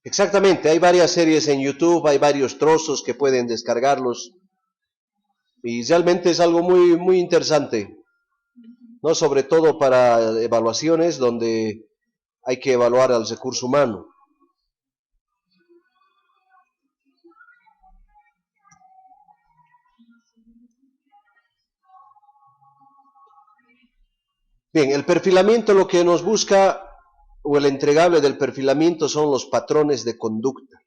Exactamente, hay varias series en YouTube, hay varios trozos que pueden descargarlos y realmente es algo muy interesante, ¿no? Sobre todo para evaluaciones donde hay que evaluar al recurso humano. Bien, el perfilamiento lo que nos busca, o el entregable del perfilamiento, son los patrones de conducta.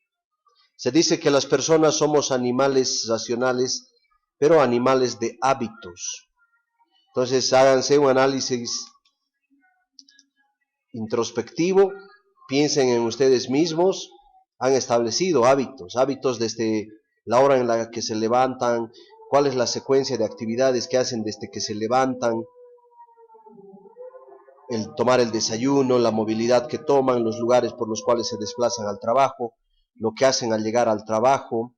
Se dice que las personas somos animales racionales, pero animales de hábitos. Entonces háganse un análisis introspectivo, piensen en ustedes mismos, han establecido hábitos desde la hora en la que se levantan, cuál es la secuencia de actividades que hacen desde que se levantan, el tomar el desayuno, la movilidad que toman, los lugares por los cuales se desplazan al trabajo, lo que hacen al llegar al trabajo,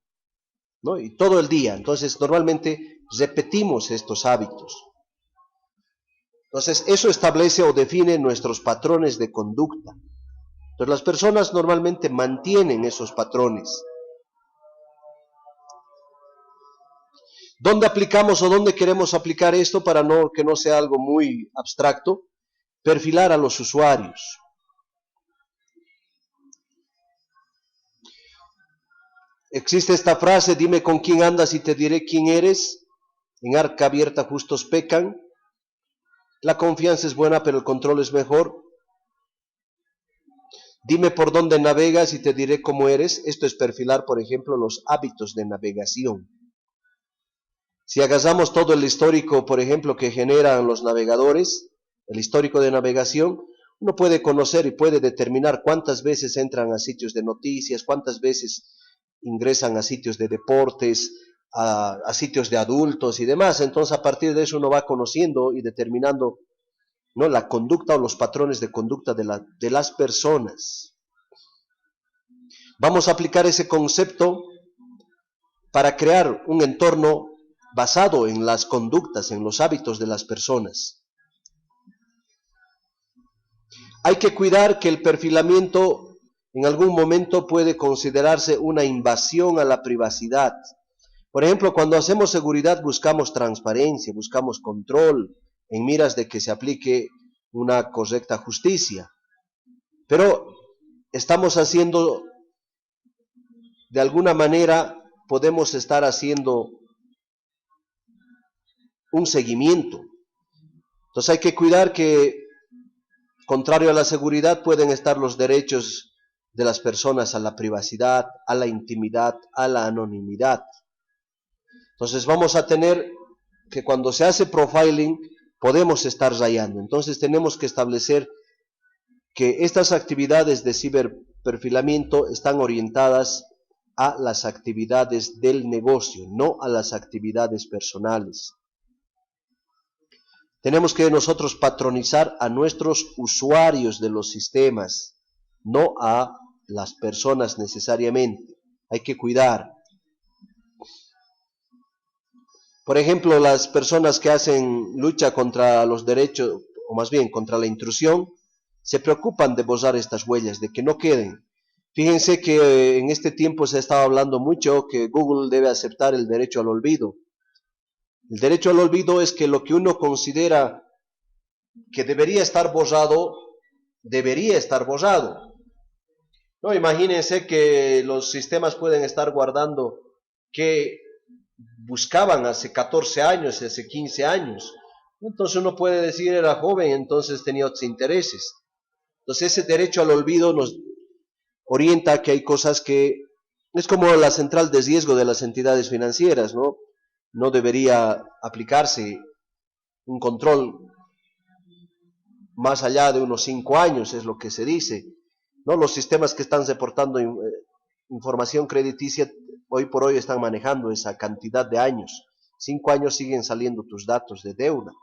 ¿no? Y todo el día. Entonces, normalmente repetimos estos hábitos. Entonces, eso establece o define nuestros patrones de conducta. Entonces, las personas normalmente mantienen esos patrones. ¿Dónde aplicamos o dónde queremos aplicar esto para que no sea algo muy abstracto? Perfilar a los usuarios. Existe esta frase, dime con quién andas y te diré quién eres. En arca abierta justos pecan. La confianza es buena, pero el control es mejor. Dime por dónde navegas y te diré cómo eres. Esto es perfilar, por ejemplo, los hábitos de navegación. Si agarramos todo el histórico, por ejemplo, que generan los navegadores, el histórico de navegación, uno puede conocer y puede determinar cuántas veces entran a sitios de noticias, cuántas veces ingresan a sitios de deportes, a sitios de adultos y demás. Entonces, a partir de eso uno va conociendo y determinando, ¿no?, la conducta o los patrones de conducta de las personas. Vamos a aplicar ese concepto para crear un entorno basado en las conductas, en los hábitos de las personas. Hay que cuidar que el perfilamiento en algún momento puede considerarse una invasión a la privacidad. Por ejemplo, cuando hacemos seguridad buscamos transparencia, buscamos control, en miras de que se aplique una correcta justicia. Pero estamos haciendo, de alguna manera, podemos estar haciendo un seguimiento. Entonces hay que cuidar que, contrario a la seguridad, pueden estar los derechos de las personas a la privacidad, a la intimidad, a la anonimidad. Entonces vamos a tener que cuando se hace profiling podemos estar rayando. Entonces tenemos que establecer que estas actividades de ciberperfilamiento están orientadas a las actividades del negocio, no a las actividades personales. Tenemos que nosotros patronizar a nuestros usuarios de los sistemas, no a las personas necesariamente. Hay que cuidar. Por ejemplo, las personas que hacen lucha contra los derechos, o más bien contra la intrusión, se preocupan de borrar estas huellas, de que no queden. Fíjense que en este tiempo se ha estado hablando mucho que Google debe aceptar el derecho al olvido. El derecho al olvido es que lo que uno considera que debería estar borrado. No, imagínense que los sistemas pueden estar guardando que buscaban hace 14 años, hace 15 años. Entonces uno puede decir era joven, entonces tenía otros intereses. Entonces ese derecho al olvido nos orienta a que hay cosas que es como la central de riesgo de las entidades financieras, ¿no? No debería aplicarse un control más allá de unos 5 años, es lo que se dice, ¿no? Los sistemas que están reportando información crediticia hoy por hoy están manejando esa cantidad de años. 5 años siguen saliendo tus datos de deuda.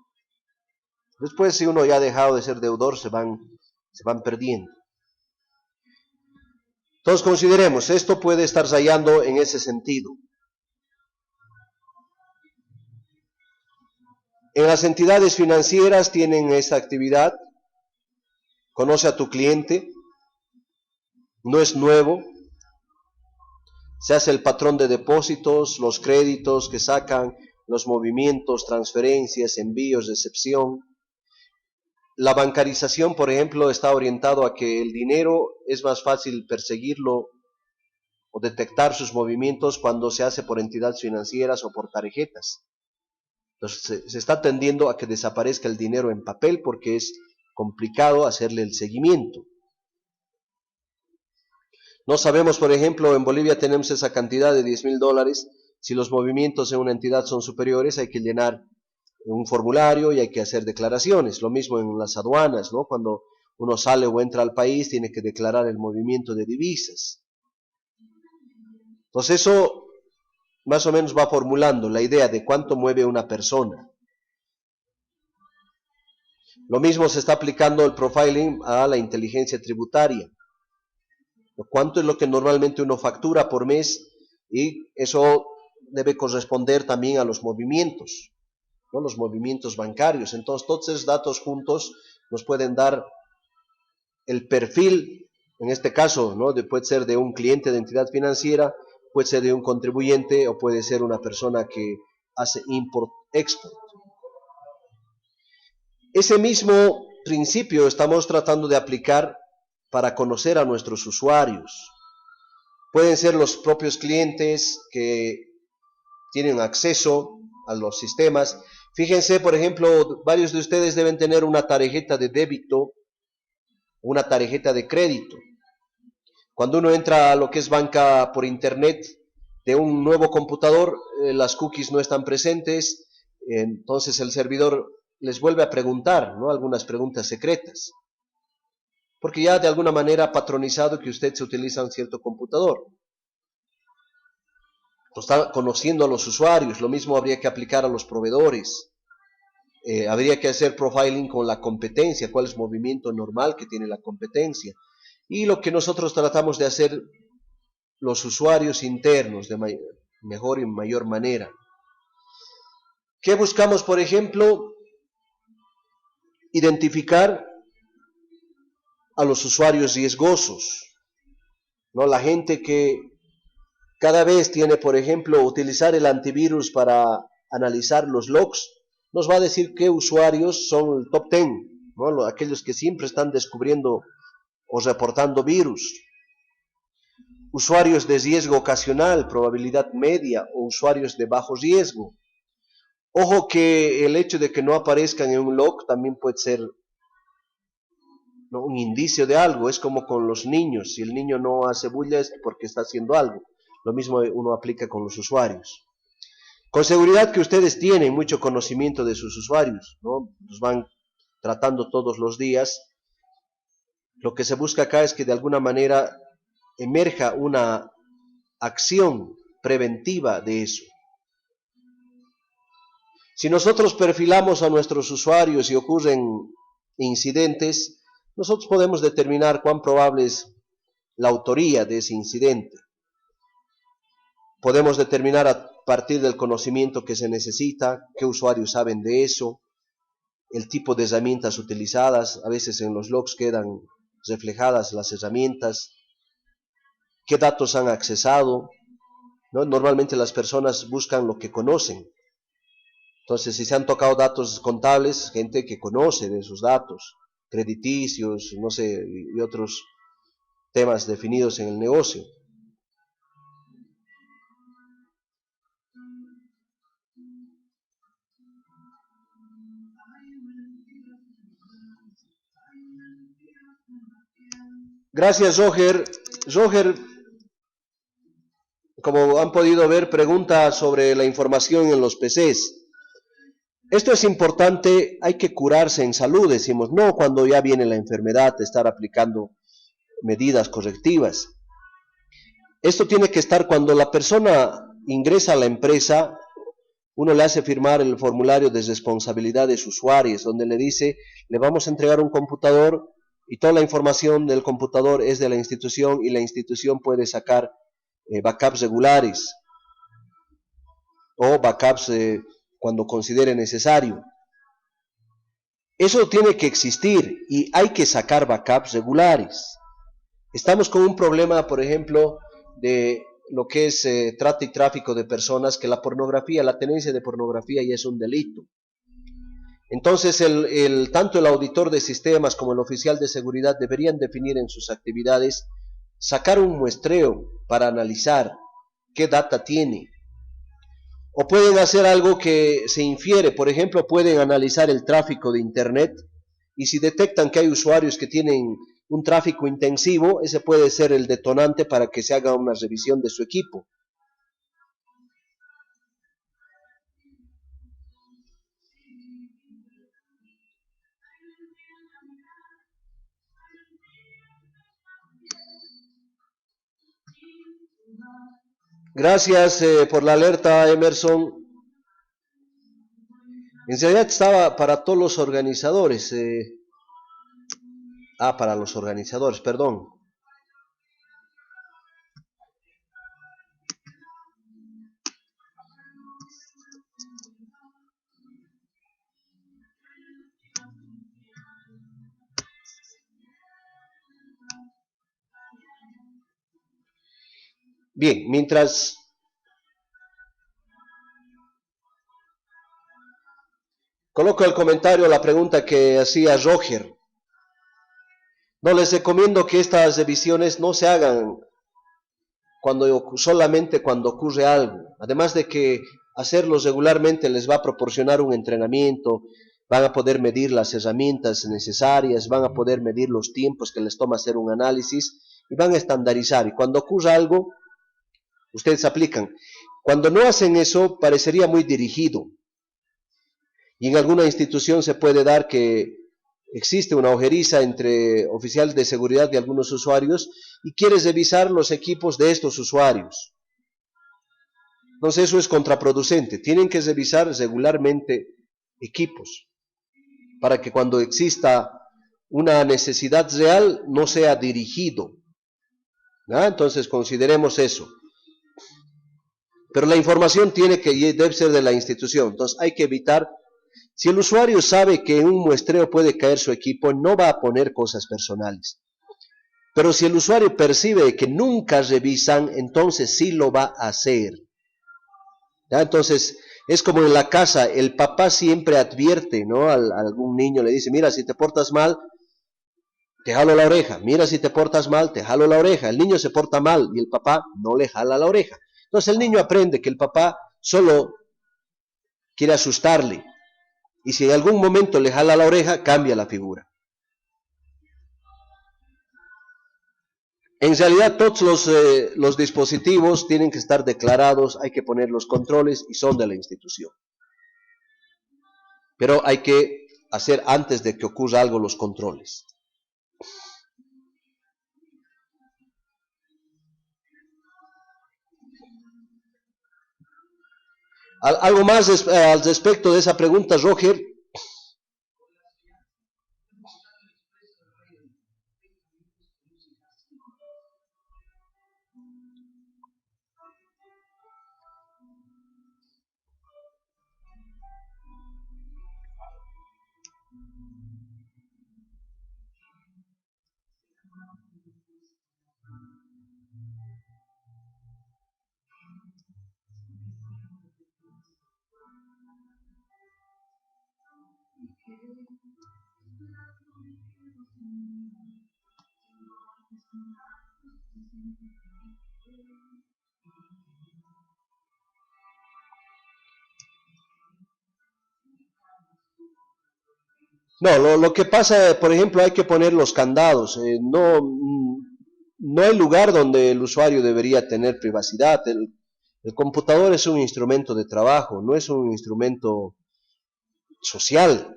Después, si uno ya ha dejado de ser deudor, se van perdiendo. Entonces consideremos, esto puede estar rayando en ese sentido. En las entidades financieras tienen esta actividad, conoce a tu cliente, no es nuevo. Se hace el patrón de depósitos, los créditos que sacan, los movimientos, transferencias, envíos, recepción. La bancarización, por ejemplo, está orientado a que el dinero es más fácil perseguirlo o detectar sus movimientos cuando se hace por entidades financieras o por tarjetas. Entonces se está tendiendo a que desaparezca el dinero en papel porque es complicado hacerle el seguimiento. No sabemos, por ejemplo, en Bolivia tenemos esa cantidad de $10.000. Si los movimientos en una entidad son superiores, hay que llenar un formulario y hay que hacer declaraciones. Lo mismo en las aduanas, ¿no? Cuando uno sale o entra al país, tiene que declarar el movimiento de divisas. Entonces eso más o menos va formulando la idea de cuánto mueve una persona. Lo mismo se está aplicando el profiling a la inteligencia tributaria. ¿Cuánto es lo que normalmente uno factura por mes? Y eso debe corresponder también a los movimientos, ¿no? Los movimientos bancarios. Entonces, todos esos datos juntos nos pueden dar el perfil, en este caso, ¿no? Puede ser de un cliente de entidad financiera, puede ser de un contribuyente o puede ser una persona que hace import-export. Ese mismo principio estamos tratando de aplicar para conocer a nuestros usuarios. Pueden ser los propios clientes que tienen acceso a los sistemas. Fíjense, por ejemplo, varios de ustedes deben tener una tarjeta de débito, una tarjeta de crédito. Cuando uno entra a lo que es banca por internet de un nuevo computador, las cookies no están presentes, entonces el servidor les vuelve a preguntar, ¿no? Algunas preguntas secretas, porque ya de alguna manera ha patronizado que usted se utiliza un cierto computador. Está conociendo a los usuarios. Lo mismo habría que aplicar a los proveedores. Habría que hacer profiling con la competencia, cuál es el movimiento normal que tiene la competencia. Y lo que nosotros tratamos de hacer los usuarios internos de mejor y mayor manera. ¿Qué buscamos, por ejemplo? Identificar a los usuarios riesgosos, ¿no? La gente que cada vez tiene, por ejemplo, utilizar el antivirus para analizar los logs, nos va a decir qué usuarios son el top 10, ¿no? Aquellos que siempre están descubriendo o reportando virus. Usuarios de riesgo ocasional, probabilidad media, o usuarios de bajo riesgo. Ojo que el hecho de que no aparezcan en un log también puede ser, ¿no?, un indicio de algo. Es como con los niños. Si el niño no hace bulla es porque está haciendo algo. Lo mismo uno aplica con los usuarios. Con seguridad que ustedes tienen mucho conocimiento de sus usuarios, ¿no? Los van tratando todos los días. Lo que se busca acá es que de alguna manera emerja una acción preventiva de eso. Si nosotros perfilamos a nuestros usuarios y ocurren incidentes, nosotros podemos determinar cuán probable es la autoría de ese incidente. Podemos determinar a partir del conocimiento que se necesita, qué usuarios saben de eso, el tipo de herramientas utilizadas. A veces en los logs quedan reflejadas las herramientas, qué datos han accesado, ¿no? Normalmente las personas buscan lo que conocen. Entonces, si se han tocado datos contables, gente que conoce de esos datos, crediticios, no sé, y otros temas definidos en el negocio. Gracias, Roger. Roger, como han podido ver, pregunta sobre la información en los PCs. Esto es importante, hay que curarse en salud, decimos, no cuando ya viene la enfermedad, estar aplicando medidas correctivas. Esto tiene que estar cuando la persona ingresa a la empresa. Uno le hace firmar el formulario de responsabilidad de sus usuarios, donde le dice, le vamos a entregar un computador y toda la información del computador es de la institución y la institución puede sacar backups regulares o backups cuando considere necesario. Eso tiene que existir y hay que sacar backups regulares. Estamos con un problema, por ejemplo, de lo que es trata y tráfico de personas, que la pornografía, la tenencia de pornografía ya es un delito. Entonces, tanto el auditor de sistemas como el oficial de seguridad deberían definir en sus actividades, sacar un muestreo para analizar qué data tiene. O pueden hacer algo que se infiere, por ejemplo, pueden analizar el tráfico de Internet y si detectan que hay usuarios que tienen un tráfico intensivo, ese puede ser el detonante para que se haga una revisión de su equipo. Gracias por la alerta, Emerson. En realidad estaba para todos los organizadores. Para los organizadores, perdón. Bien, mientras coloco el comentario, la pregunta que hacía Roger. No, les recomiendo que estas revisiones no se hagan solamente cuando ocurre algo. Además de que hacerlos regularmente les va a proporcionar un entrenamiento, van a poder medir las herramientas necesarias, van a poder medir los tiempos que les toma hacer un análisis y van a estandarizar. Y cuando ocurra algo, ustedes aplican. Cuando no hacen eso, parecería muy dirigido. Y en alguna institución se puede dar que existe una ojeriza entre oficiales de seguridad de algunos usuarios y quieres revisar los equipos de estos usuarios. Entonces eso es contraproducente. Tienen que revisar regularmente equipos para que cuando exista una necesidad real no sea dirigido. ¿Ah? Entonces consideremos eso. Pero la información debe ser de la institución. Entonces hay que evitar. Si el usuario sabe que en un muestreo puede caer su equipo, no va a poner cosas personales. Pero si el usuario percibe que nunca revisan, entonces sí lo va a hacer. ¿Ya? Entonces, es como en la casa, el papá siempre advierte, ¿no? A algún niño le dice, mira, si te portas mal, te jalo la oreja. Mira, si te portas mal, te jalo la oreja. El niño se porta mal y el papá no le jala la oreja. Entonces el niño aprende que el papá solo quiere asustarle. Y si en algún momento le jala la oreja, cambia la figura. En realidad todos los dispositivos tienen que estar declarados, hay que poner los controles y son de la institución. Pero hay que hacer antes de que ocurra algo los controles. ¿Algo más al respecto de esa pregunta, Roger? No, lo que pasa, por ejemplo, hay que poner los candados. No hay lugar donde el usuario debería tener privacidad. El computador es un instrumento de trabajo, no es un instrumento social.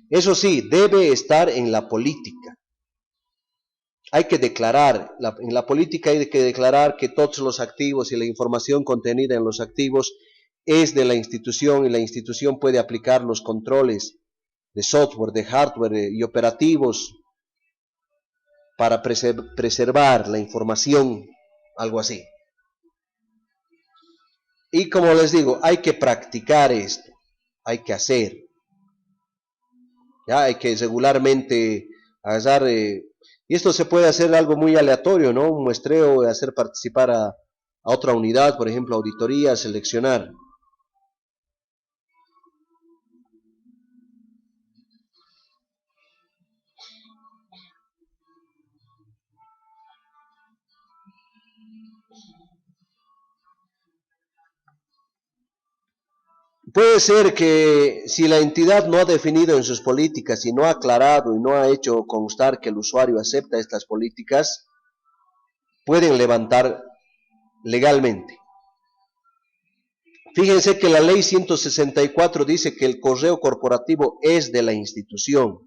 Eso sí, debe estar en la política. Hay que declarar, en la política hay que declarar que todos los activos y la información contenida en los activos es de la institución y la institución puede aplicar los controles de software, de hardware y operativos para preservar la información, algo así. Y como les digo, hay que practicar esto, hay que hacer. ¿Ya? Hay que regularmente agarrar, Y esto se puede hacer algo muy aleatorio, ¿no? Un muestreo, hacer participar a otra unidad, por ejemplo, auditoría, seleccionar. Puede ser que si la entidad no ha definido en sus políticas y no ha aclarado y no ha hecho constar que el usuario acepta estas políticas, pueden levantar legalmente. Fíjense que la ley 164 dice que el correo corporativo es de la institución,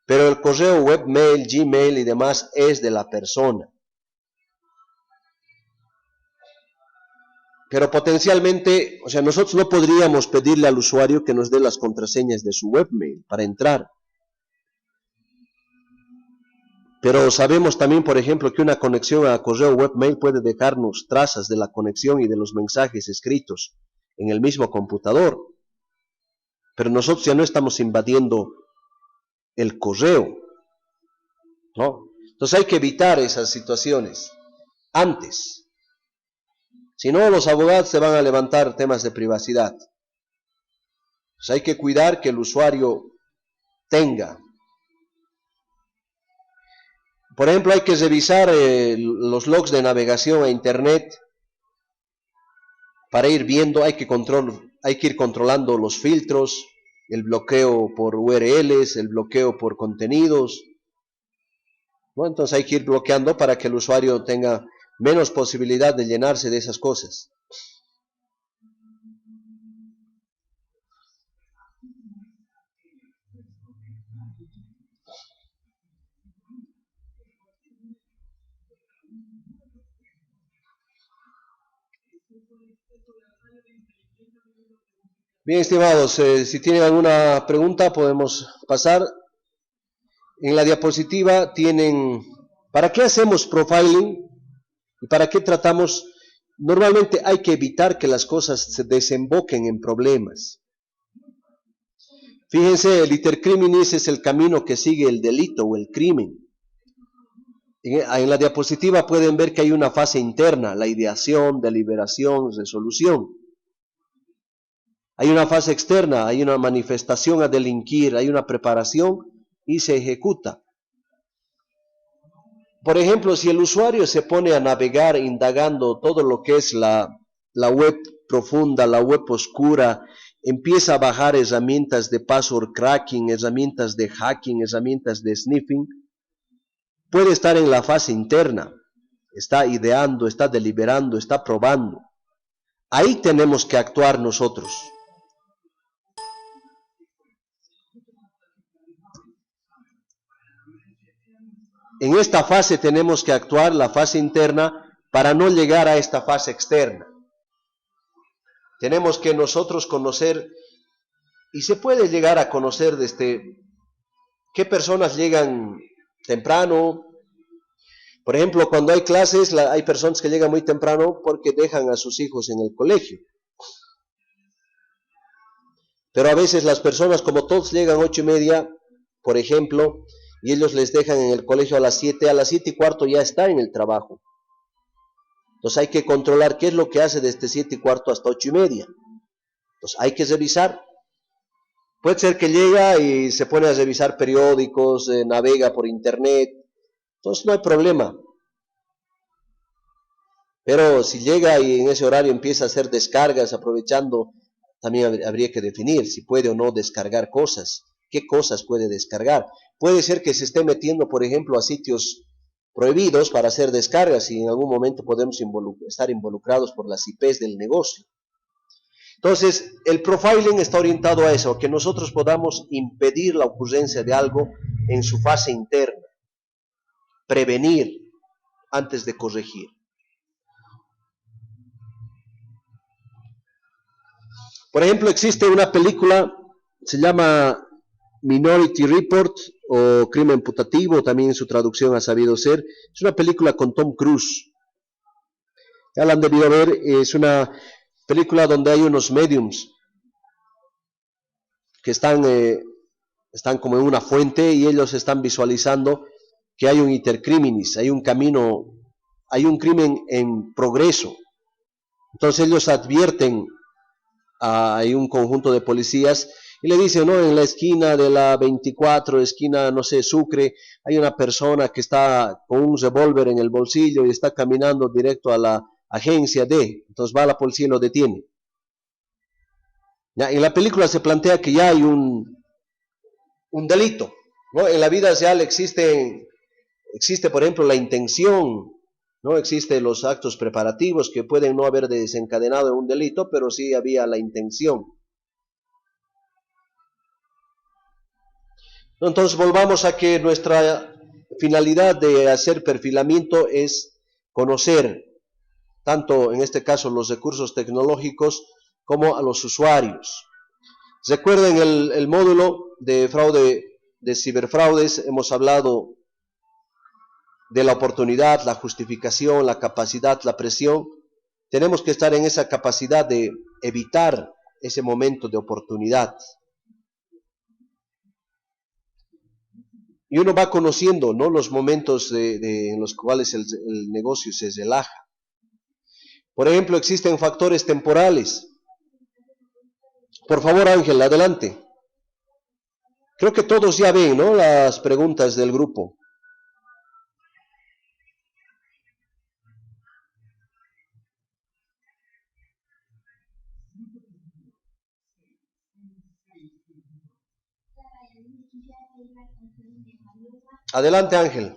pero el correo webmail, Gmail y demás es de la persona. Pero potencialmente, o sea, nosotros no podríamos pedirle al usuario que nos dé las contraseñas de su webmail para entrar. Pero sabemos también, por ejemplo, que una conexión a correo webmail puede dejarnos trazas de la conexión y de los mensajes escritos en el mismo computador. Pero nosotros ya no estamos invadiendo el correo, ¿no? Entonces hay que evitar esas situaciones antes. Si no, los abogados se van a levantar temas de privacidad. Entonces hay que cuidar que el usuario tenga. Por ejemplo, hay que revisar los logs de navegación a internet para ir viendo, hay que ir controlando los filtros, el bloqueo por URLs, el bloqueo por contenidos, ¿no? Entonces hay que ir bloqueando para que el usuario tenga menos posibilidad de llenarse de esas cosas. Bien, estimados, si tienen alguna pregunta podemos pasar. En la diapositiva tienen, ¿para qué hacemos profiling? ¿Y para qué tratamos? Normalmente hay que evitar que las cosas se desemboquen en problemas. Fíjense, el iter criminis es el camino que sigue el delito o el crimen. En la diapositiva pueden ver que hay una fase interna, la ideación, deliberación, resolución. Hay una fase externa, hay una manifestación a delinquir, hay una preparación y se ejecuta. Por ejemplo, si el usuario se pone a navegar indagando todo lo que es la web profunda, la web oscura, empieza a bajar herramientas de password cracking, herramientas de hacking, herramientas de sniffing, puede estar en la fase interna, está ideando, está deliberando, está probando. Ahí tenemos que actuar nosotros. En esta fase tenemos que actuar, la fase interna, para no llegar a esta fase externa. Tenemos que nosotros conocer, y se puede llegar a conocer desde qué personas llegan temprano. Por ejemplo, cuando hay clases, hay personas que llegan muy temprano porque dejan a sus hijos en el colegio. Pero a veces las personas, como todos llegan 8:30, por ejemplo, y ellos les dejan en el colegio a las 7:15 ya está en el trabajo. Entonces hay que controlar qué es lo que hace desde 7:15 hasta 8:30. Entonces hay que revisar. Puede ser que llega y se pone a revisar periódicos, navega por internet, entonces no hay problema. Pero si llega y en ese horario empieza a hacer descargas aprovechando, también habría que definir si puede o no descargar cosas. ¿Qué cosas puede descargar? Puede ser que se esté metiendo, por ejemplo, a sitios prohibidos para hacer descargas y en algún momento podemos estar involucrados por las IPs del negocio. Entonces, el profiling está orientado a eso, que nosotros podamos impedir la ocurrencia de algo en su fase interna, prevenir antes de corregir. Por ejemplo, existe una película, se llama Minority Report o Crimen Putativo, también en su traducción ha sabido ser. Es una película con Tom Cruise. Ya la han debido ver, es una película donde hay unos mediums que están como en una fuente y ellos están visualizando que hay un intercriminis, hay un camino, hay un crimen en progreso. Entonces ellos advierten hay un conjunto de policías y le dicen, no, en la esquina de la 24, esquina, no sé, Sucre, hay una persona que está con un revólver en el bolsillo y está caminando directo a la agencia de, entonces va la policía y lo detiene. Ya, en la película se plantea que ya hay un delito, ¿no? En la vida real existe, por ejemplo, la intención, ¿no? Existen los actos preparativos que pueden no haber desencadenado un delito, pero sí había la intención. Entonces volvamos a que nuestra finalidad de hacer perfilamiento es conocer, tanto en este caso los recursos tecnológicos como a los usuarios. Recuerden el módulo de fraude, de ciberfraudes, hemos hablado de la oportunidad, la justificación, la capacidad, la presión. Tenemos que estar en esa capacidad de evitar ese momento de oportunidad. Y uno va conociendo, ¿no?, los momentos en los cuales el negocio se relaja. Por ejemplo, existen factores temporales. Por favor, Ángel, adelante. Creo que todos ya ven, ¿no?, las preguntas del grupo. Adelante, Ángel.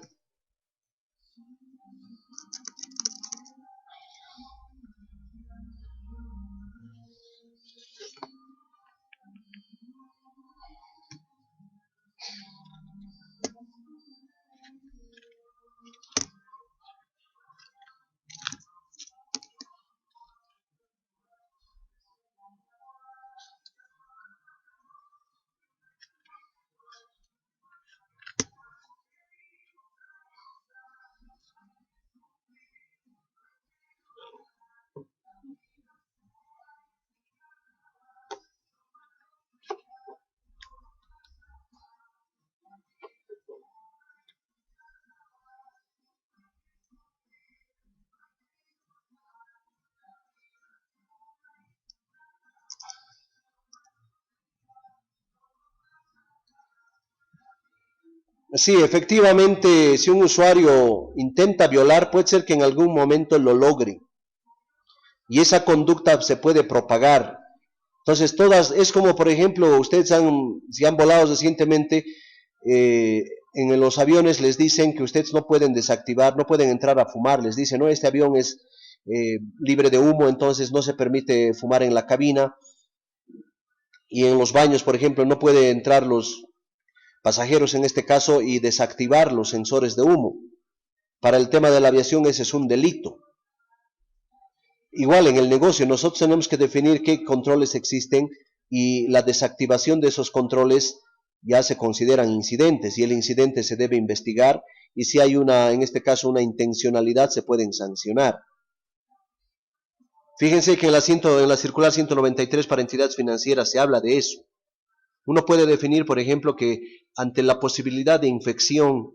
Sí, efectivamente, si un usuario intenta violar, puede ser que en algún momento lo logre. Y esa conducta se puede propagar. Entonces, es como, por ejemplo, ustedes si han volado recientemente, en los aviones les dicen que ustedes no pueden desactivar, no pueden entrar a fumar. Les dicen, no, este avión es libre de humo, entonces no se permite fumar en la cabina. Y en los baños, por ejemplo, no pueden entrar los pasajeros en este caso y desactivar los sensores de humo. Para el tema de la aviación ese es un delito. Igual en el negocio nosotros tenemos que definir qué controles existen y la desactivación de esos controles ya se consideran incidentes y el incidente se debe investigar y si hay en este caso una intencionalidad se pueden sancionar. Fíjense que en la circular 193 para entidades financieras se habla de eso. Uno puede definir, por ejemplo, que ante la posibilidad de infección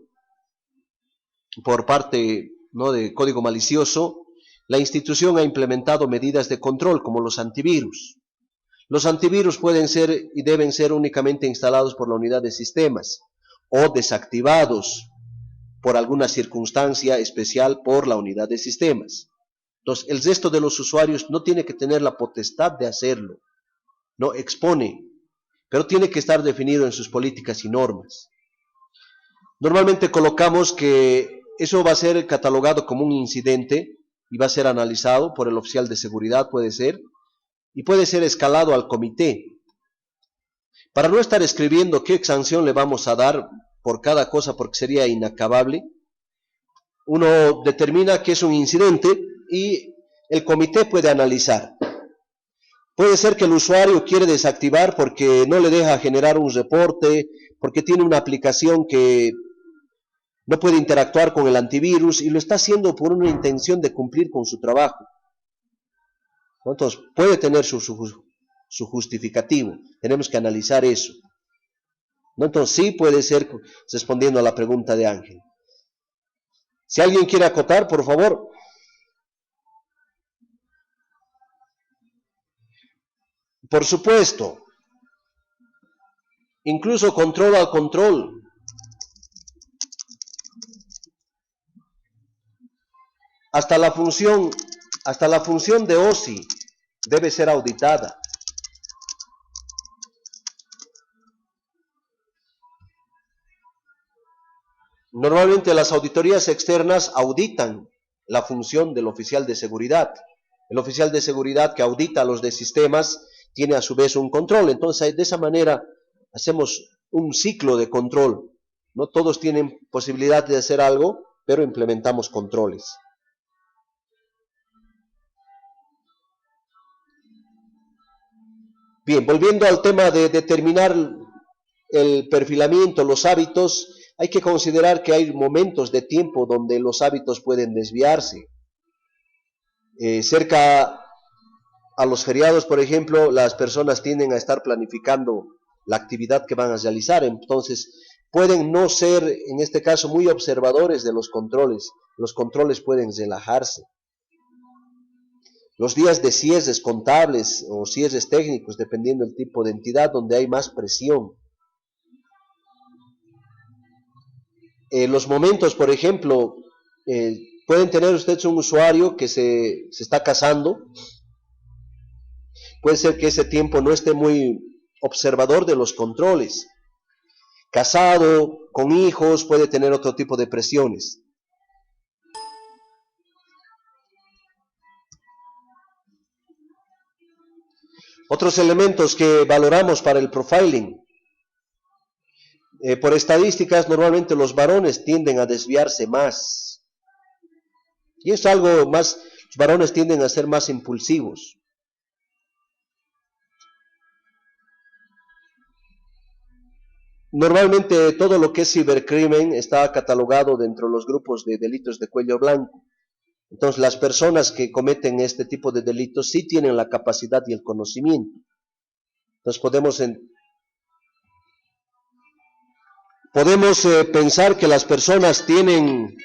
por parte, ¿no?, de código malicioso, la institución ha implementado medidas de control como los antivirus. Los antivirus pueden ser y deben ser únicamente instalados por la unidad de sistemas o desactivados por alguna circunstancia especial por la unidad de sistemas. Entonces, el resto de los usuarios no tiene que tener la potestad de hacerlo, no expone, pero tiene que estar definido en sus políticas y normas. Normalmente colocamos que eso va a ser catalogado como un incidente y va a ser analizado por el oficial de seguridad, puede ser, y puede ser escalado al comité. Para no estar escribiendo qué sanción le vamos a dar por cada cosa, porque sería inacabable, uno determina que es un incidente y el comité puede analizar. Puede ser que el usuario quiere desactivar porque no le deja generar un reporte, porque tiene una aplicación que no puede interactuar con el antivirus y lo está haciendo por una intención de cumplir con su trabajo. Entonces, puede tener su justificativo. Tenemos que analizar eso. Entonces, sí puede ser, respondiendo a la pregunta de Ángel. Si alguien quiere acotar, por favor. Por supuesto, incluso control al control. Hasta la función de OSI debe ser auditada. Normalmente las auditorías externas auditan la función del oficial de seguridad. El oficial de seguridad que audita los de sistemas tiene a su vez un control. Entonces, de esa manera hacemos un ciclo de control. No todos tienen posibilidad de hacer algo, pero implementamos controles. Bien, volviendo al tema de determinar el perfilamiento, los hábitos, hay que considerar que hay momentos de tiempo donde los hábitos pueden desviarse. Cerca a los feriados, por ejemplo, las personas tienden a estar planificando la actividad que van a realizar, entonces pueden no ser, en este caso, muy observadores de los controles pueden relajarse. Los días de cierres contables o cierres técnicos, dependiendo del tipo de entidad, donde hay más presión. Los momentos, por ejemplo, pueden tener ustedes un usuario que se está casando, puede ser que ese tiempo no esté muy observador de los controles. Casado, con hijos, puede tener otro tipo de presiones. Otros elementos que valoramos para el profiling. Por estadísticas, normalmente los varones tienden a desviarse más. Y es algo más, los varones tienden a ser más impulsivos. Normalmente todo lo que es cibercrimen está catalogado dentro de los grupos de delitos de cuello blanco. Entonces las personas que cometen este tipo de delitos sí tienen la capacidad y el conocimiento. Entonces podemos pensar que las personas tienen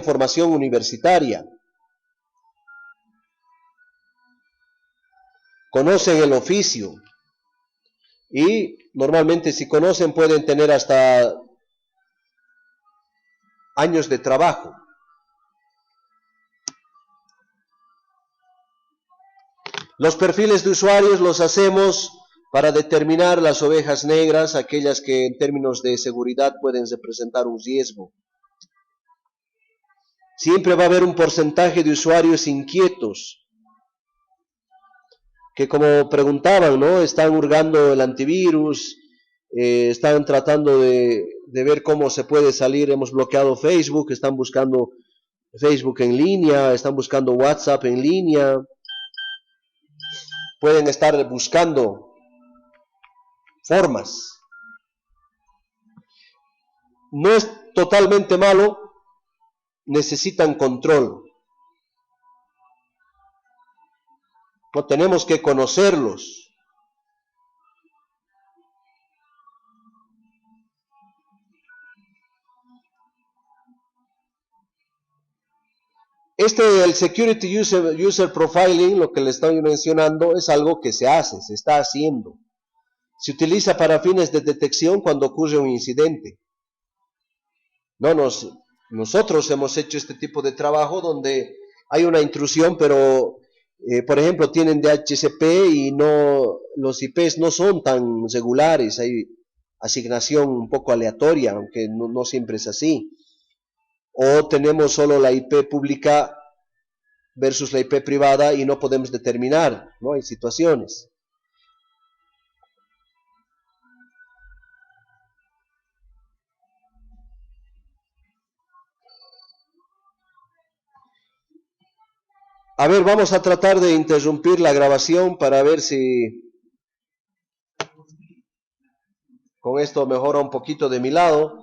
formación universitaria, conocen el oficio y normalmente si conocen pueden tener hasta años de trabajo. Los perfiles de usuarios los hacemos para determinar las ovejas negras, aquellas que en términos de seguridad pueden representar un riesgo. Siempre va a haber un porcentaje de usuarios inquietos, que como preguntaban, ¿no? Están hurgando el antivirus, están tratando de ver cómo se puede salir, hemos bloqueado Facebook, están buscando Facebook en línea, están buscando WhatsApp en línea, pueden estar buscando formas. No es totalmente malo, necesitan control. No tenemos que conocerlos. El Security User Profiling, lo que le estoy mencionando, es algo que se hace, se está haciendo. Se utiliza para fines de detección cuando ocurre un incidente. Nosotros hemos hecho este tipo de trabajo donde hay una intrusión, pero por ejemplo tienen DHCP y los IPs no son tan regulares, hay asignación un poco aleatoria, aunque no siempre es así. O tenemos solo la IP pública versus la IP privada y no podemos determinar, ¿no? Hay situaciones. A ver, vamos a tratar de interrumpir la grabación para ver si con esto mejora un poquito de mi lado.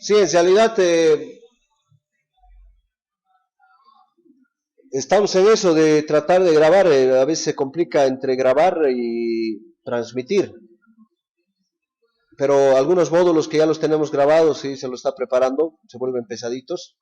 Sí, en realidad estamos en eso de tratar de grabar, a veces se complica entre grabar y transmitir, pero algunos módulos que ya los tenemos grabados, sí, se los está preparando, se vuelven pesaditos.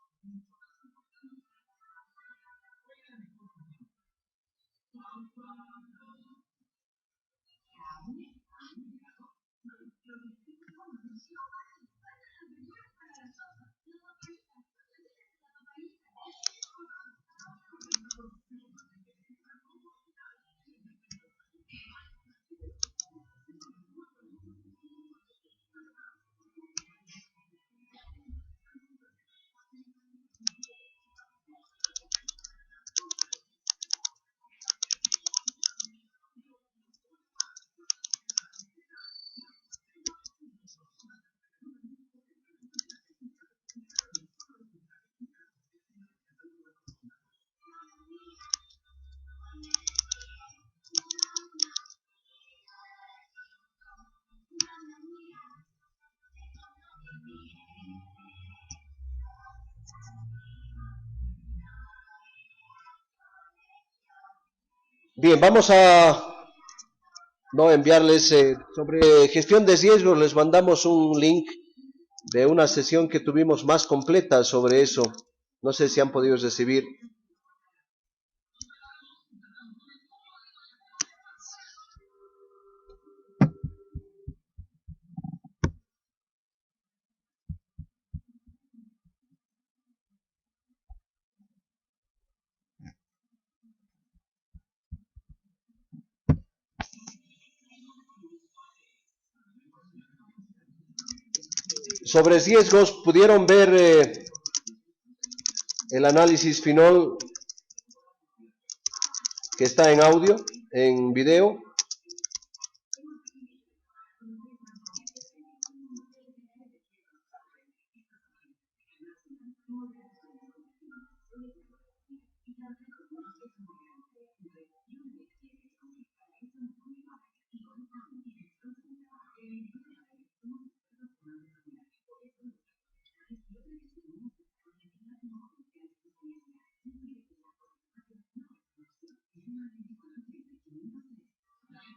Bien, vamos a no enviarles sobre gestión de riesgos, les mandamos un link de una sesión que tuvimos más completa sobre eso. No sé si han podido recibir. Sobre riesgos, pudieron ver el análisis final que está en audio, en video.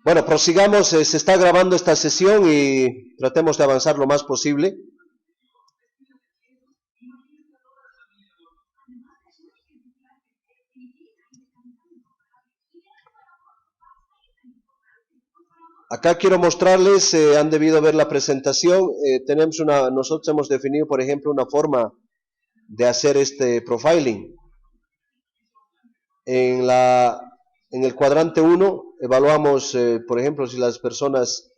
Bueno, prosigamos, se está grabando esta sesión y tratemos de avanzar lo más posible. Acá quiero mostrarles, han debido ver la presentación, nosotros hemos definido, por ejemplo, una forma de hacer este profiling. En el cuadrante 1 evaluamos, por ejemplo, si las personas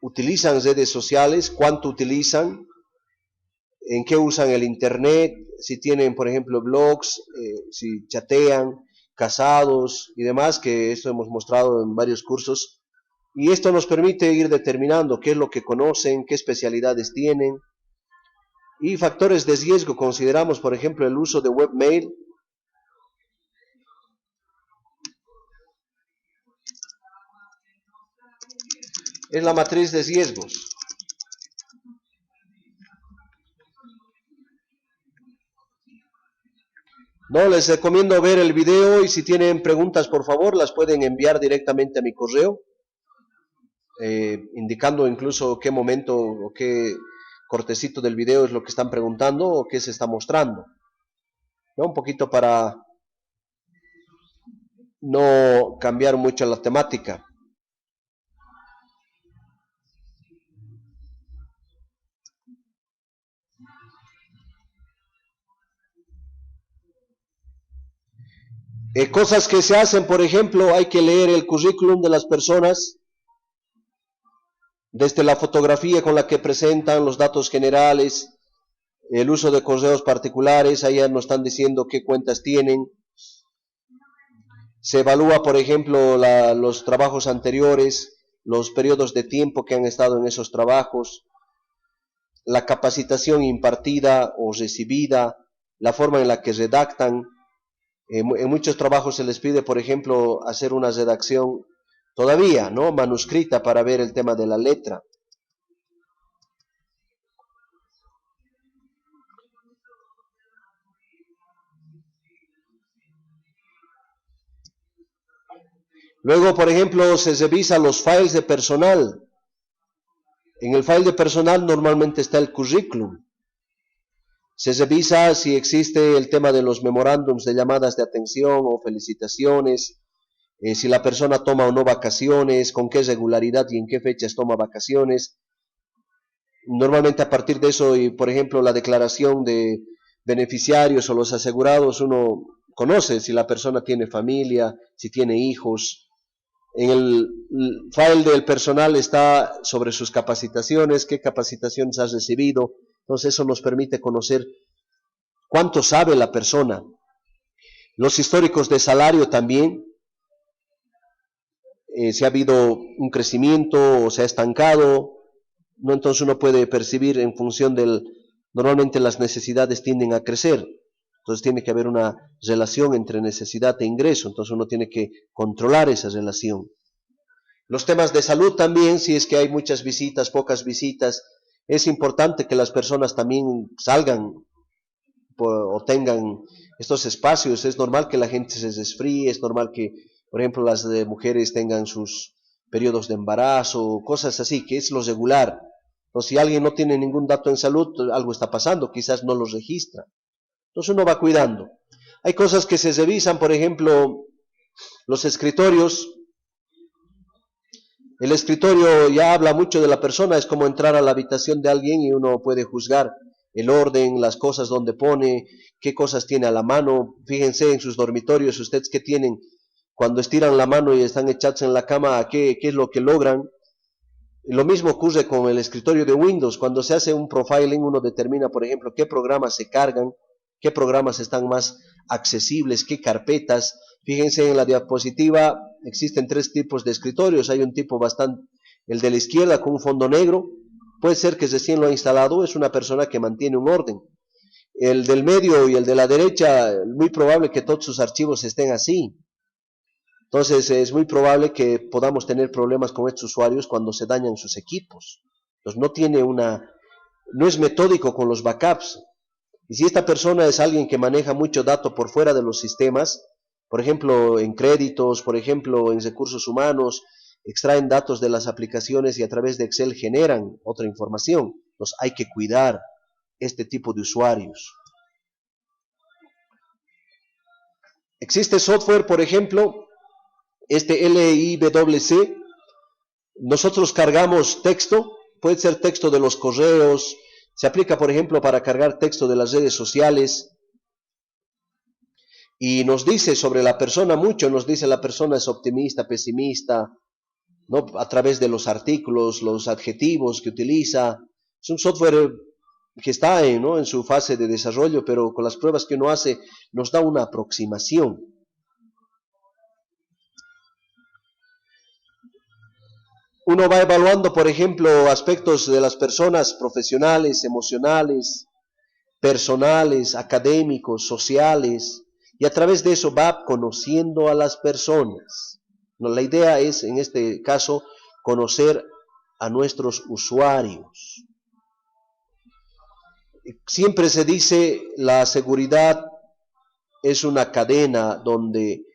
utilizan redes sociales, cuánto utilizan, en qué usan el internet, si tienen, por ejemplo, blogs, si chatean, casados y demás, que esto hemos mostrado en varios cursos. Y esto nos permite ir determinando qué es lo que conocen, qué especialidades tienen. Y factores de riesgo, consideramos, por ejemplo, el uso de webmail. Es la matriz de riesgos. No, les recomiendo ver el video y si tienen preguntas, por favor, las pueden enviar directamente a mi correo, indicando incluso qué momento o qué cortecito del video es lo que están preguntando o qué se está mostrando, ¿no? Un poquito para no cambiar mucho la temática. Cosas que se hacen, por ejemplo, hay que leer el currículum de las personas, desde la fotografía con la que presentan, los datos generales, el uso de correos particulares, ahí ya nos están diciendo qué cuentas tienen. Se evalúa, por ejemplo, los trabajos anteriores, los periodos de tiempo que han estado en esos trabajos, la capacitación impartida o recibida, la forma en la que redactan. En muchos trabajos se les pide, por ejemplo, hacer una redacción todavía, ¿no?, manuscrita para ver el tema de la letra. Luego, por ejemplo, se revisa los files de personal. En el file de personal normalmente está el currículum. Se revisa si existe el tema de los memorándums de llamadas de atención o felicitaciones, si la persona toma o no vacaciones, con qué regularidad y en qué fechas toma vacaciones. Normalmente a partir de eso, y por ejemplo la declaración de beneficiarios o los asegurados, uno conoce si la persona tiene familia, si tiene hijos. En el file del personal está sobre sus capacitaciones, qué capacitaciones has recibido. Entonces eso nos permite conocer cuánto sabe la persona. Los históricos de salario también, si ha habido un crecimiento o se ha estancado, ¿no? Entonces uno puede percibir en función normalmente las necesidades tienden a crecer, entonces tiene que haber una relación entre necesidad e ingreso, entonces uno tiene que controlar esa relación. Los temas de salud también, si es que hay muchas visitas, pocas visitas, es importante que las personas también salgan o tengan estos espacios. Es normal que la gente se resfríe, es normal que, por ejemplo, las mujeres tengan sus periodos de embarazo, cosas así, que es lo regular. Entonces, si alguien no tiene ningún dato en salud, algo está pasando, quizás no los registra. Entonces uno va cuidando. Hay cosas que se revisan, por ejemplo, los escritorios. El escritorio ya habla mucho de la persona, es como entrar a la habitación de alguien y uno puede juzgar el orden, las cosas donde pone, qué cosas tiene a la mano. Fíjense en sus dormitorios, ustedes qué tienen cuando estiran la mano y están echados en la cama, qué es lo que logran. Lo mismo ocurre con el escritorio de Windows. Cuando se hace un profiling, uno determina, por ejemplo, qué programas se cargan, qué programas están más accesibles, qué carpetas. Fíjense en la diapositiva, existen 3 tipos de escritorios. Hay un tipo bastante, el de la izquierda con un fondo negro, puede ser que recién lo ha instalado, es una persona que mantiene un orden. El del medio y el de la derecha, muy probable que todos sus archivos estén así. Entonces es muy probable que podamos tener problemas con estos usuarios cuando se dañan sus equipos. Entonces no es metódico con los backups. Y si esta persona es alguien que maneja mucho dato por fuera de los sistemas, por ejemplo en créditos, por ejemplo en recursos humanos, extraen datos de las aplicaciones y a través de Excel generan otra información. Entonces hay que cuidar este tipo de usuarios. Existe software, por ejemplo, este LIWC, nosotros cargamos texto, puede ser texto de los correos, se aplica por ejemplo para cargar texto de las redes sociales y nos dice sobre la persona mucho, nos dice la persona es optimista, pesimista, ¿no? A través de los artículos, los adjetivos que utiliza. Es un software que está ¿no? en su fase de desarrollo, pero con las pruebas que uno hace nos da una aproximación. Uno va evaluando, por ejemplo, aspectos de las personas profesionales, emocionales, personales, académicos, sociales, y a través de eso va conociendo a las personas. No, la idea es, en este caso, conocer a nuestros usuarios. Siempre se dice la seguridad es una cadena donde,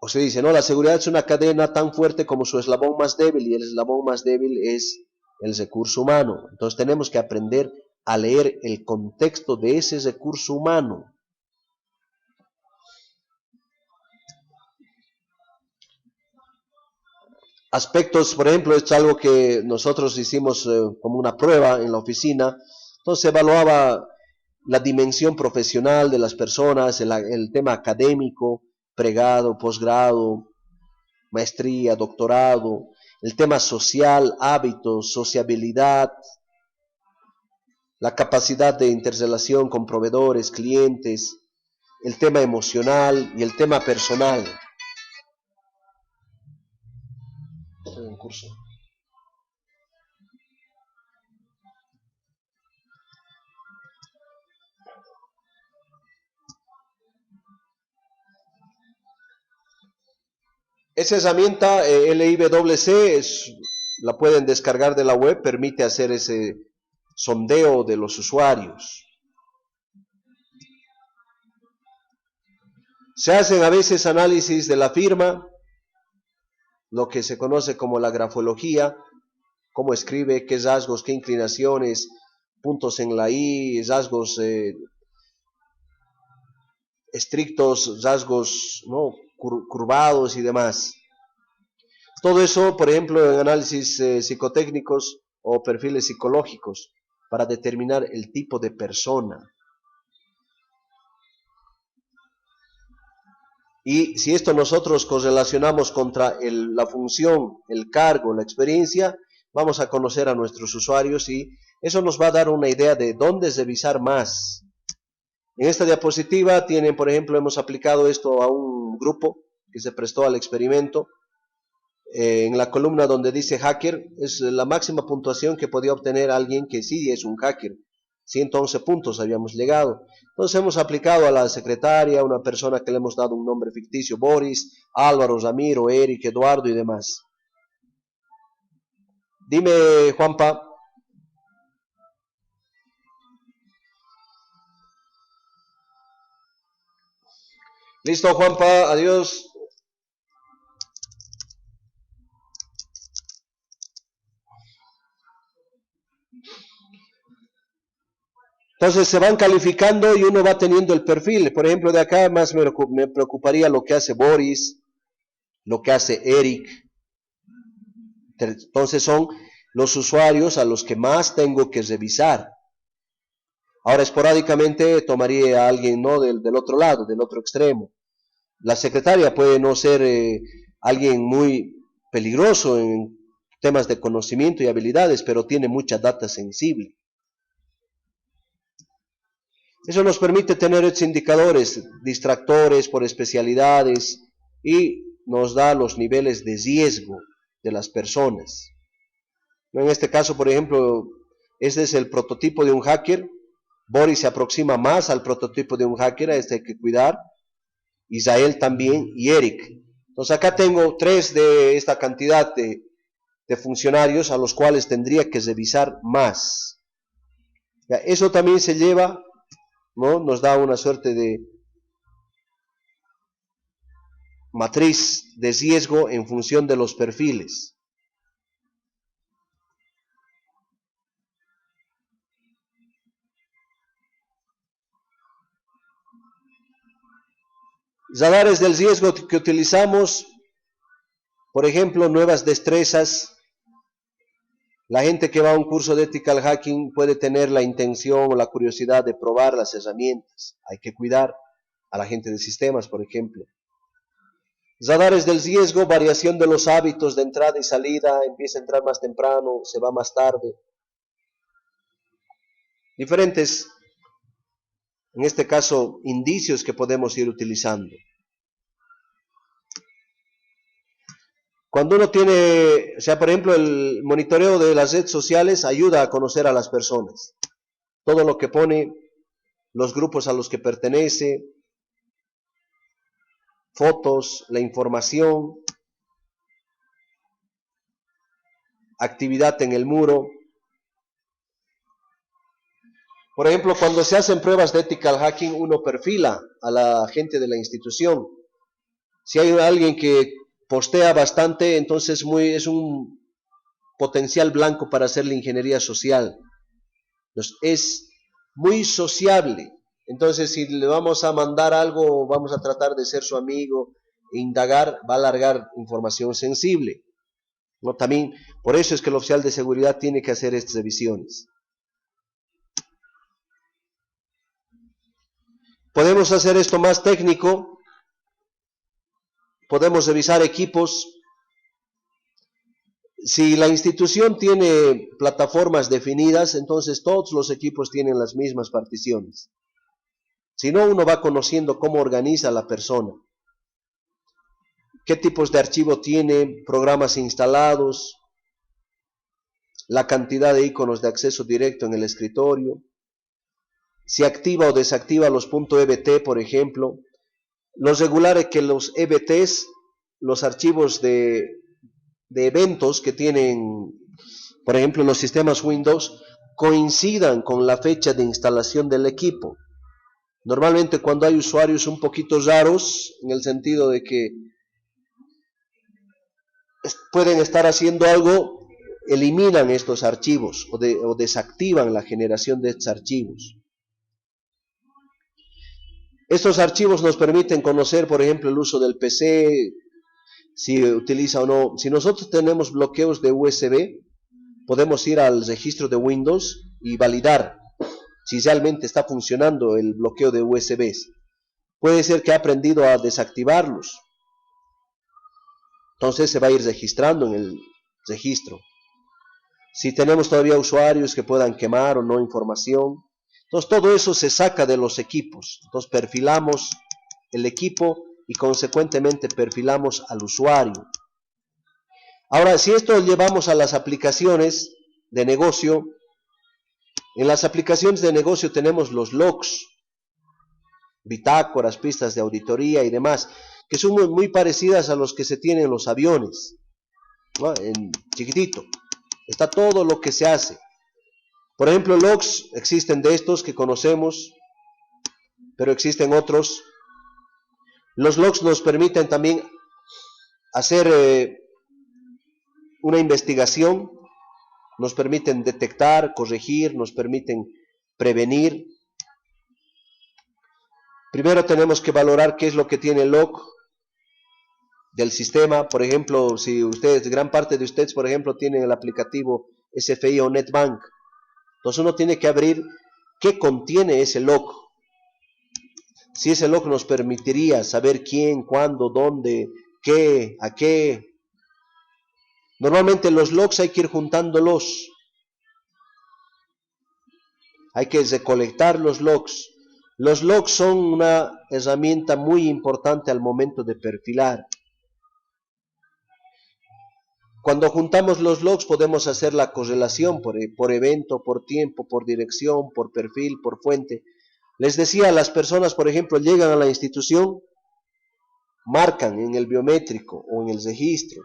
o se dice, no, la seguridad es una cadena tan fuerte como su eslabón más débil, y el eslabón más débil es el recurso humano. Entonces tenemos que aprender a leer el contexto de ese recurso humano. Aspectos, por ejemplo, es algo que nosotros hicimos como una prueba en la oficina. Entonces se evaluaba la dimensión profesional de las personas, el tema académico, pregrado, posgrado, maestría, doctorado, el tema social, hábitos, sociabilidad, la capacidad de interrelación con proveedores, clientes, el tema emocional y el tema personal. Esa herramienta LIWC la pueden descargar de la web, permite hacer ese sondeo de los usuarios. Se hacen a veces análisis de la firma, lo que se conoce como la grafología, cómo escribe, qué rasgos, qué inclinaciones, puntos en la I, rasgos estrictos, rasgos, ¿no?, curvados y demás. Todo eso, por ejemplo, en análisis psicotécnicos o perfiles psicológicos, para determinar el tipo de persona. Y si esto nosotros correlacionamos contra la función, el cargo, la experiencia, vamos a conocer a nuestros usuarios y eso nos va a dar una idea de dónde revisar más. En esta diapositiva tienen, por ejemplo, hemos aplicado esto a un grupo que se prestó al experimento. En la columna donde dice hacker, es la máxima puntuación que podía obtener alguien que sí es un hacker. 111 puntos habíamos llegado. Entonces hemos aplicado a la secretaria, una persona que le hemos dado un nombre ficticio, Boris, Álvaro, Ramiro, Eric, Eduardo y demás. Dime, Juanpa. Listo, Juanpa, adiós. Entonces se van calificando y uno va teniendo el perfil. Por ejemplo, de acá más me preocuparía lo que hace Boris, lo que hace Eric. Entonces son los usuarios a los que más tengo que revisar. Ahora esporádicamente tomaría a alguien, ¿no?, del otro lado, del otro extremo. La secretaria puede no ser alguien muy peligroso en temas de conocimiento y habilidades, pero tiene mucha data sensible. Eso nos permite tener estos indicadores, distractores por especialidades, y nos da los niveles de riesgo de las personas. En este caso, por ejemplo, este es el prototipo de un hacker. Boris se aproxima más al prototipo de un hacker, a este hay que cuidar. Israel también y Eric. Entonces acá tengo 3 de esta cantidad de funcionarios a los cuales tendría que revisar más. Ya, eso también se lleva, ¿no?, nos da una suerte de matriz de riesgo en función de los perfiles. Radares del riesgo que utilizamos, por ejemplo, nuevas destrezas. La gente que va a un curso de ethical hacking puede tener la intención o la curiosidad de probar las herramientas. Hay que cuidar a la gente de sistemas, por ejemplo. Radares del riesgo, variación de los hábitos de entrada y salida, empieza a entrar más temprano, se va más tarde. Diferentes, en este caso, indicios que podemos ir utilizando. Cuando uno tiene, o sea, por ejemplo, el monitoreo de las redes sociales ayuda a conocer a las personas. Todo lo que pone, los grupos a los que pertenece, fotos, la información, actividad en el muro. Por ejemplo, cuando se hacen pruebas de ethical hacking, uno perfila a la gente de la institución. Si hay alguien que postea bastante, entonces es un potencial blanco para hacer la ingeniería social. Entonces, es muy sociable. Entonces, si le vamos a mandar algo, vamos a tratar de ser su amigo e indagar, va a largar información sensible. ¿No? También, por eso es que el oficial de seguridad tiene que hacer estas revisiones. Podemos hacer esto más técnico. Podemos revisar equipos. Si la institución tiene plataformas definidas, entonces todos los equipos tienen las mismas particiones. Si no, uno va conociendo cómo organiza la persona. Qué tipos de archivo tiene, programas instalados, la cantidad de iconos de acceso directo en el escritorio, si activa o desactiva los .ebt, por ejemplo. Los regulares que los EBTs, los archivos de eventos que tienen, por ejemplo, los sistemas Windows, coincidan con la fecha de instalación del equipo. Normalmente cuando hay usuarios un poquito raros, en el sentido de que pueden estar haciendo algo, eliminan estos archivos o desactivan la generación de estos archivos. Estos archivos nos permiten conocer, por ejemplo, el uso del PC, si utiliza o no. Si nosotros tenemos bloqueos de USB, podemos ir al registro de Windows y validar si realmente está funcionando el bloqueo de USBs. Puede ser que ha aprendido a desactivarlos. Entonces se va a ir registrando en el registro. Si tenemos todavía usuarios que puedan quemar o no información, entonces todo eso se saca de los equipos. Entonces perfilamos el equipo y consecuentemente perfilamos al usuario. Ahora, si esto lo llevamos a las aplicaciones de negocio, en las aplicaciones de negocio tenemos los logs, bitácoras, pistas de auditoría y demás, que son muy parecidas a los que se tienen en los aviones, ¿no? En chiquitito, está todo lo que se hace. Por ejemplo, logs, existen de estos que conocemos, pero existen otros. Los logs nos permiten también hacer una investigación, nos permiten detectar, corregir, nos permiten prevenir. Primero tenemos que valorar qué es lo que tiene el log del sistema. Por ejemplo, si ustedes, gran parte de ustedes, por ejemplo, tienen el aplicativo SFI o NetBank, entonces uno tiene que abrir qué contiene ese log. Si ese log nos permitiría saber quién, cuándo, dónde, qué, a qué. Normalmente los logs hay que ir juntándolos. Hay que recolectar los logs. Los logs son una herramienta muy importante al momento de perfilar. Cuando juntamos los logs podemos hacer la correlación por evento, por tiempo, por dirección, por perfil, por fuente. Les decía, las personas, por ejemplo, llegan a la institución, marcan en el biométrico o en el registro,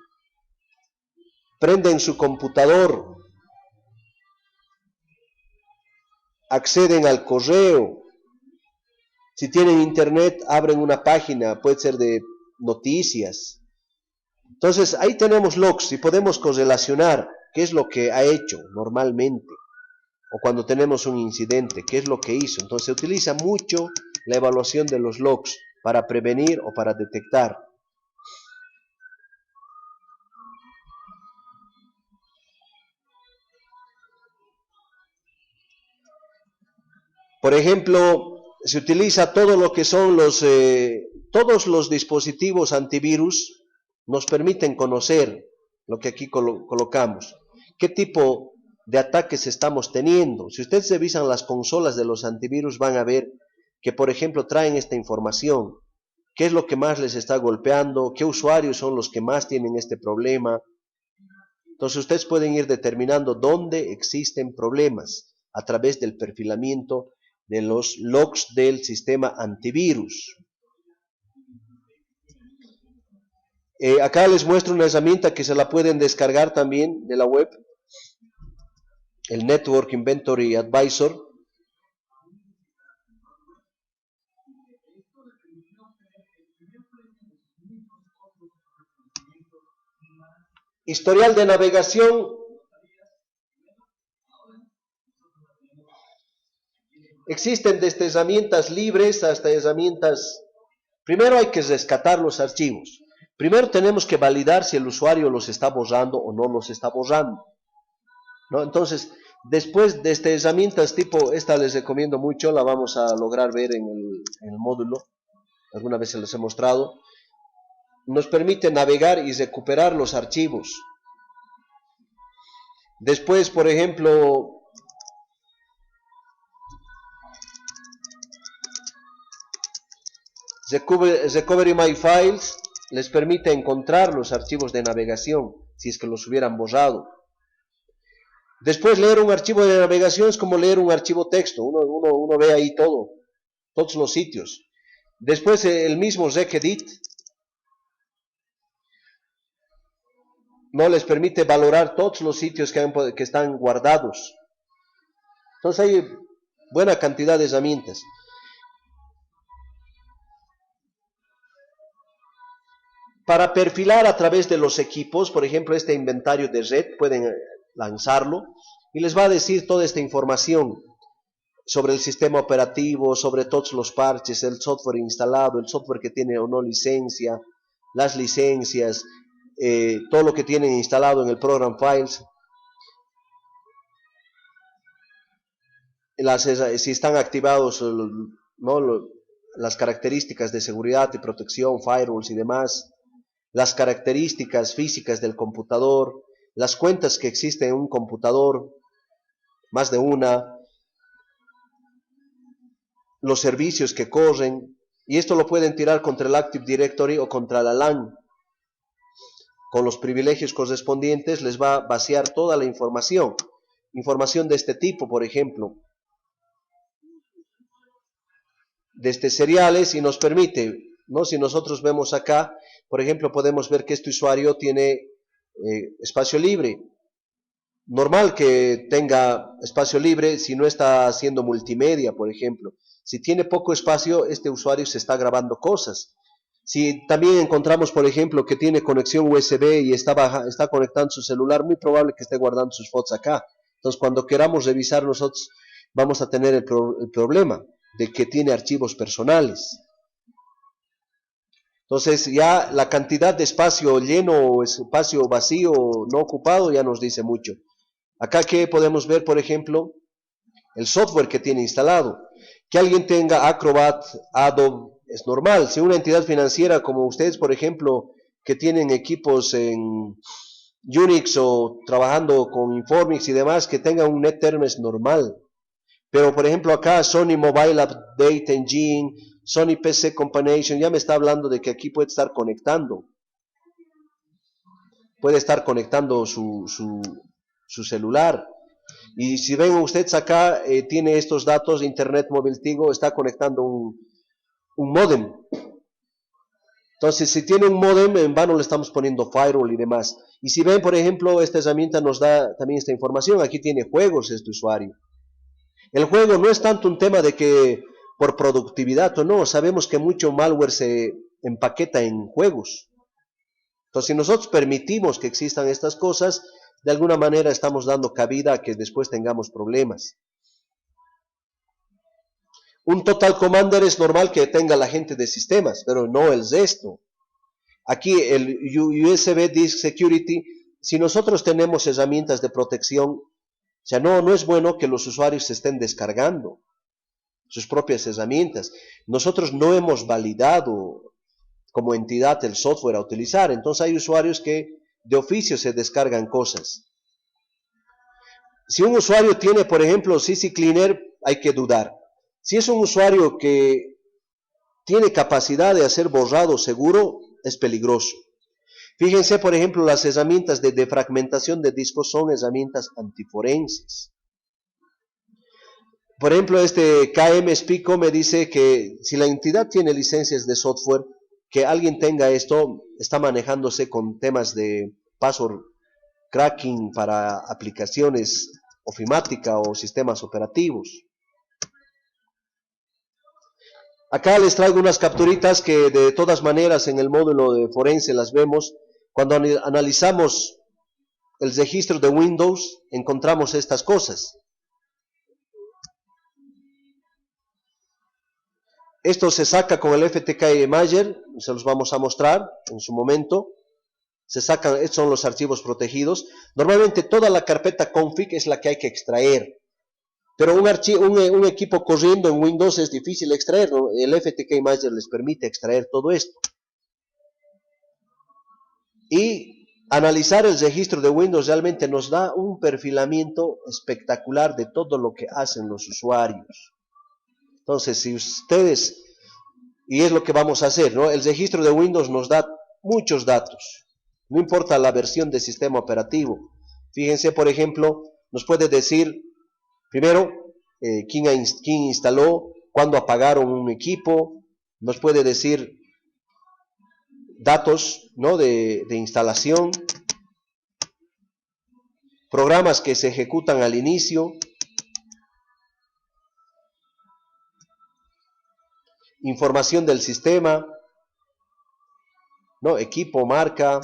prenden su computador, acceden al correo. Si tienen internet, abren una página, puede ser de noticias. Entonces, ahí tenemos logs y podemos correlacionar qué es lo que ha hecho normalmente. O cuando tenemos un incidente, qué es lo que hizo. Entonces, se utiliza mucho la evaluación de los logs para prevenir o para detectar. Por ejemplo, se utiliza todo lo que son todos los dispositivos antivirus nos permiten conocer lo que aquí colocamos, qué tipo de ataques estamos teniendo. Si ustedes revisan las consolas de los antivirus van a ver que, por ejemplo, traen esta información, qué es lo que más les está golpeando, qué usuarios son los que más tienen este problema. Entonces ustedes pueden ir determinando dónde existen problemas a través del perfilamiento de los logs del sistema antivirus. Acá les muestro una herramienta que se la pueden descargar también de la web, el Network Inventory Advisor. Historial de navegación. Existen desde herramientas libres hasta herramientas. Primero hay que rescatar los archivos. Primero tenemos que validar si el usuario los está borrando o no los está borrando, ¿no? Entonces, después de estas herramientas tipo, esta les recomiendo mucho, la vamos a lograr ver en el módulo, alguna vez se les he mostrado. Nos permite navegar y recuperar los archivos. Después, por ejemplo, Recovery My Files les permite encontrar los archivos de navegación, si es que los hubieran borrado. Después, leer un archivo de navegación es como leer un archivo texto, uno ve ahí todos los sitios. Después, el mismo Regedit no les permite valorar todos los sitios que están guardados. Entonces hay buena cantidad de herramientas. Para perfilar a través de los equipos, por ejemplo, este inventario de red, pueden lanzarlo y les va a decir toda esta información sobre el sistema operativo, sobre todos los parches, el software instalado, el software que tiene o no licencia, las licencias, todo lo que tienen instalado en el program files, si están activados, ¿no?, las características de seguridad y protección, firewalls y demás, las características físicas del computador, las cuentas que existen en un computador, más de una, los servicios que corren, y esto lo pueden tirar contra el Active Directory o contra la LAN. Con los privilegios correspondientes les va a vaciar toda la información. Información de este tipo, por ejemplo, desde seriales, y nos permite, ¿no? Si nosotros vemos acá, por ejemplo, podemos ver que este usuario tiene espacio libre. Normal que tenga espacio libre si no está haciendo multimedia, por ejemplo. Si tiene poco espacio, este usuario se está grabando cosas. Si también encontramos, por ejemplo, que tiene conexión USB y está conectando su celular, muy probable que esté guardando sus fotos acá. Entonces, cuando queramos revisar nosotros, vamos a tener el problema de que tiene archivos personales. Entonces, ya la cantidad de espacio lleno o espacio vacío no ocupado ya nos dice mucho. Acá que podemos ver, por ejemplo, el software que tiene instalado. Que alguien tenga Acrobat, Adobe, es normal. Si una entidad financiera como ustedes, por ejemplo, que tienen equipos en Unix o trabajando con Informix y demás, que tenga un NetTerm es normal. Pero, por ejemplo, acá Sony Mobile Update Engine, Sony PC Combination, ya me está hablando de que aquí puede estar conectando. Puede estar conectando su celular. Y si ven ustedes acá, tiene estos datos de Internet Móvil Tigo, está conectando un módem. Entonces, si tiene un módem, en vano le estamos poniendo firewall y demás. Y si ven, por ejemplo, esta herramienta nos da también esta información. Aquí tiene juegos este usuario. El juego no es tanto un tema de que por productividad o no, sabemos que mucho malware se empaqueta en juegos. Entonces, si nosotros permitimos que existan estas cosas, de alguna manera estamos dando cabida a que después tengamos problemas. Un Total Commander es normal que tenga la gente de sistemas, pero no el resto. Aquí el USB Disk Security, si nosotros tenemos herramientas de protección, o sea, no es bueno que los usuarios se estén descargando sus propias herramientas. Nosotros no hemos validado como entidad el software a utilizar, entonces hay usuarios que de oficio se descargan cosas. Si un usuario tiene, por ejemplo, CC Cleaner, hay que dudar. Si es un usuario que tiene capacidad de hacer borrado seguro, es peligroso. Fíjense, por ejemplo, las herramientas de defragmentación de discos son herramientas antiforenses. Por ejemplo, este KM Spico me dice que si la entidad tiene licencias de software, que alguien tenga esto, está manejándose con temas de password cracking para aplicaciones ofimática o sistemas operativos. Acá les traigo unas capturitas que de todas maneras en el módulo de forense las vemos. Cuando analizamos el registro de Windows, encontramos estas cosas. Esto se saca con el FTK Imager, se los vamos a mostrar en su momento. Se sacan, estos son los archivos protegidos. Normalmente toda la carpeta config es la que hay que extraer. Pero un equipo corriendo en Windows es difícil extraer, ¿no? El FTK Imager les permite extraer todo esto. Y analizar el registro de Windows realmente nos da un perfilamiento espectacular de todo lo que hacen los usuarios. Entonces, si ustedes, y es lo que vamos a hacer, ¿no? El registro de Windows nos da muchos datos, no importa la versión de sistema operativo. Fíjense, por ejemplo, nos puede decir, primero, quién instaló, cuándo apagaron un equipo, nos puede decir datos, ¿no?, de instalación, programas que se ejecutan al inicio, información del sistema, ¿no? Equipo, marca,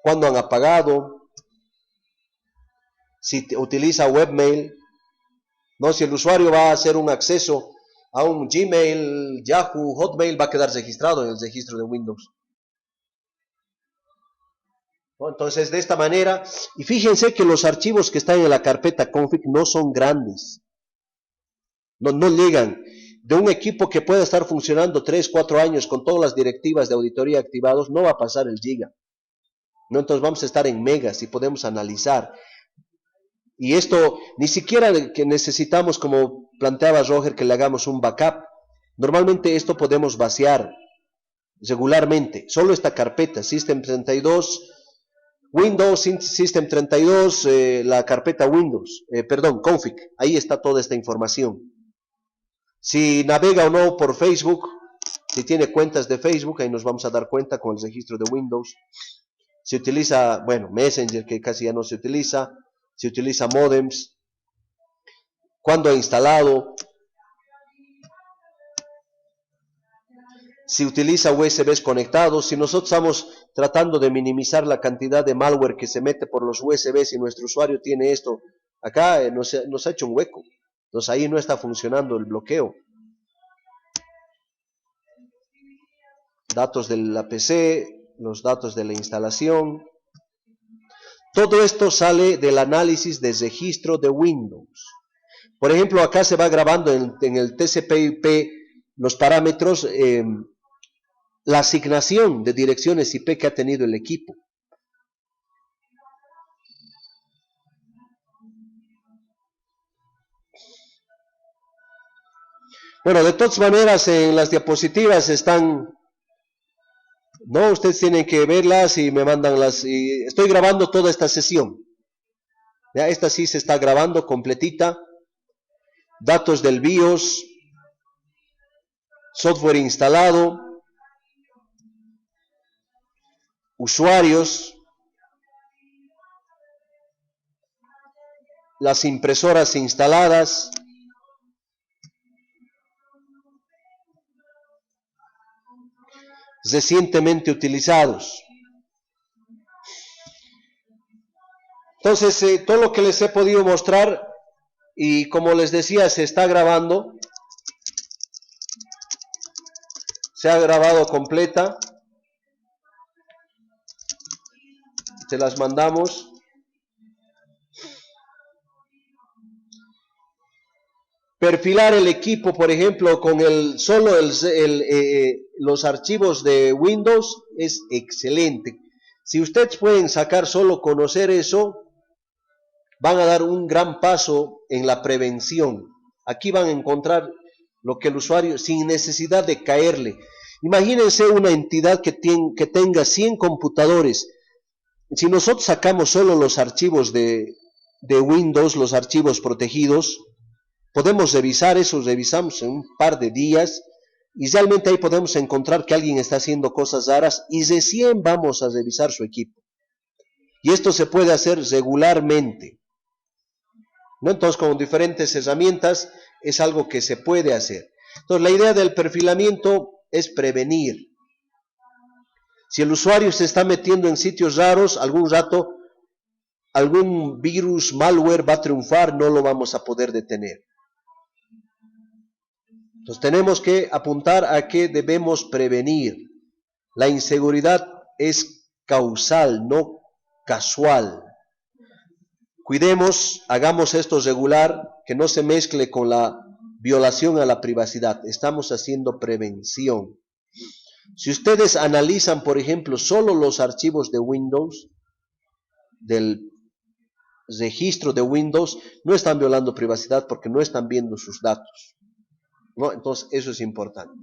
cuándo han apagado, si utiliza webmail, ¿no? Si el usuario va a hacer un acceso a un Gmail, Yahoo, Hotmail, va a quedar registrado en el registro de Windows, ¿no? Entonces, de esta manera, y fíjense que los archivos que están en la carpeta config no son grandes, no llegan. De un equipo que pueda estar funcionando 3, 4 años con todas las directivas de auditoría activados, no va a pasar el giga, ¿no? Entonces vamos a estar en megas y podemos analizar. Y esto ni siquiera que necesitamos, como planteaba Roger, que le hagamos un backup. Normalmente esto podemos vaciar regularmente. Solo esta carpeta, System 32, Windows, System 32, la carpeta Windows, perdón, config. Ahí está toda esta información. Si navega o no por Facebook, si tiene cuentas de Facebook, ahí nos vamos a dar cuenta con el registro de Windows. Si utiliza, bueno, Messenger, que casi ya no se utiliza modems, cuándo ha instalado, si utiliza USBs conectados. Si nosotros estamos tratando de minimizar la cantidad de malware que se mete por los USBs y nuestro usuario tiene esto, acá nos ha hecho un hueco. Entonces ahí no está funcionando el bloqueo. Datos de la PC, los datos de la instalación. Todo esto sale del análisis de registro de Windows. Por ejemplo, acá se va grabando en el TCP/IP los parámetros, la asignación de direcciones IP que ha tenido el equipo. Bueno, de todas maneras, en las diapositivas están, no, ustedes tienen que verlas y me mandan y estoy grabando toda esta sesión. Ya, esta sí se está grabando completita. Datos del BIOS, software instalado, usuarios, las impresoras instaladas, recientemente utilizados. Entonces, todo lo que les he podido mostrar, y como les decía, se está grabando, se ha grabado completa, se las mandamos. Perfilar el equipo, por ejemplo, con los archivos de Windows es excelente. Si ustedes pueden sacar solo conocer eso, van a dar un gran paso en la prevención. Aquí van a encontrar lo que el usuario, sin necesidad de caerle. Imagínense una entidad que tenga 100 computadores. Si nosotros sacamos solo los archivos de Windows, los archivos protegidos, podemos revisar eso, revisamos en un par de días y realmente ahí podemos encontrar que alguien está haciendo cosas raras y recién vamos a revisar su equipo. Y esto se puede hacer regularmente, ¿no? Entonces, con diferentes herramientas es algo que se puede hacer. Entonces, la idea del perfilamiento es prevenir. Si el usuario se está metiendo en sitios raros, algún rato, algún virus, malware va a triunfar, no lo vamos a poder detener. Entonces tenemos que apuntar a que debemos prevenir. La inseguridad es causal, no casual. Cuidemos, hagamos esto regular, que no se mezcle con la violación a la privacidad. Estamos haciendo prevención. Si ustedes analizan, por ejemplo, solo los archivos de Windows, del registro de Windows, no están violando privacidad porque no están viendo sus datos, ¿no? Entonces, eso es importante.